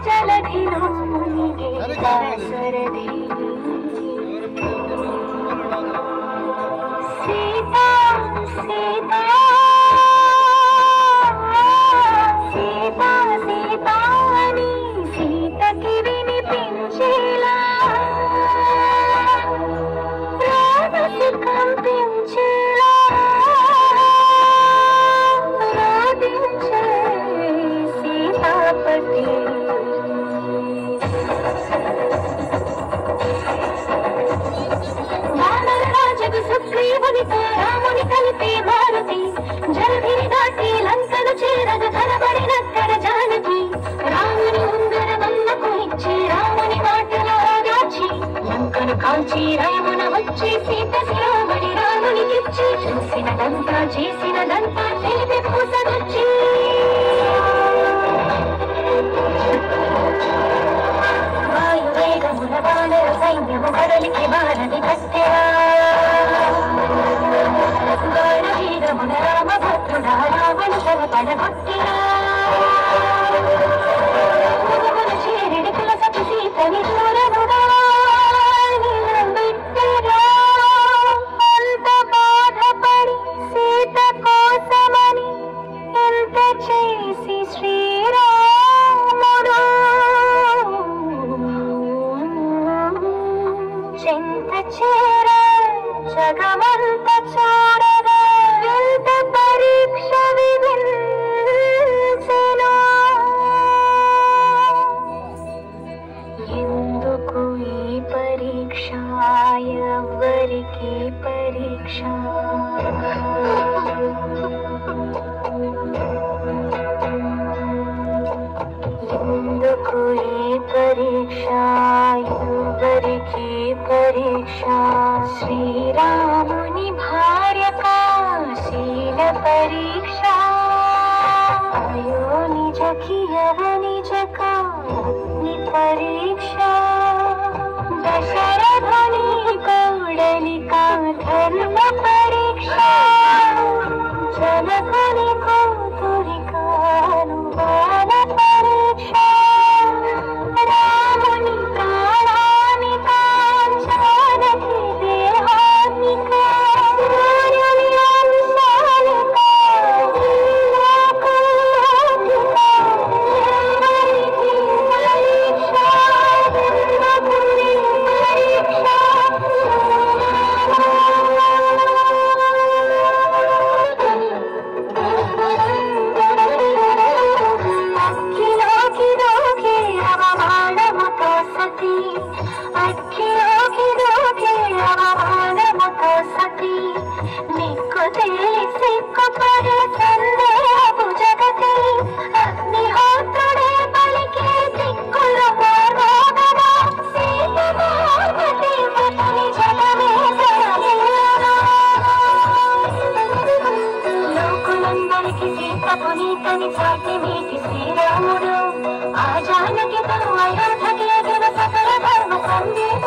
జలధిలో మునిగే దాసరథి సీతా సీతా సీతా సీతా అని సీతకి వినిపించేలా రాధకి కంపించేలా రాధించే సీతాపతి వానరరాజగు సుగ్రీవునితో రాముని కలిపే మారుతి జలధిని దాటి లంకను చేరగ కనబడినక్కడ జానకి రాముని ఉంగరమన్నకు ఇచ్చి రాముని మాటలో దాచి లంకను కాల్చి రామున వచ్చి సీత శిరోమణి రామునికిచ్చి చూసినదంతా చేసినదంతా తెలిపి పూసగొచ్చి వాయువేగమున వానర సైన్యము కడలికి వారధి కట్టెరా గాఢవేగమున రామభద్రుడ రావణు తల పడగొట్టిరా ముగుమున చేరిడి కులసతి సీతని దూరముగా నిలబెట్టెరా అంత బాధపడి సీత కోసమని ఎంత చేసి శ్రీరాముడు చెంత చేర జగమంత చూడగా ఎంత పరీక్ష విధించెను ఎందుకు ఈ పరీక్ష ఎవ్వరికి పరీక్ష ఎందుకు ఈ పరీక్ష ఎవ్వరికి పరీక్ష శ్రీరాముని భార్యక శీల పరీక్ష అయో నిజకి అవనిజక అగ్ని పరీక్ష దశరథుని కోడలిక ధర్మ పరీక్ష జనకుని కూతురిక అనుమాన పరీక్ష రాముని ప్రాణానిక జానకి దేహానిక సూర్యుని అంశానిక లోకలోకిక ఎవరికి పరీక్ష జన్మకుని పరీక్ష అఖిలోకి రోగి అవమానముతో సతి అఖిలోకి రోగి అవమానముతో సతి నీకు తెలిసి కుపరి సందేహపు జగతి అగ్నిహోత్రుడే పలికే దిక్కులు రోగమా సీత పార్వతి పతిని జగమే జగమేనా లోకులందరికి సీత పునీతని చాటి మీటి శ్రీరాముడు ఆ జానకితో అయోధ్యకి ఎగిన సకల ధర్మ సందేశ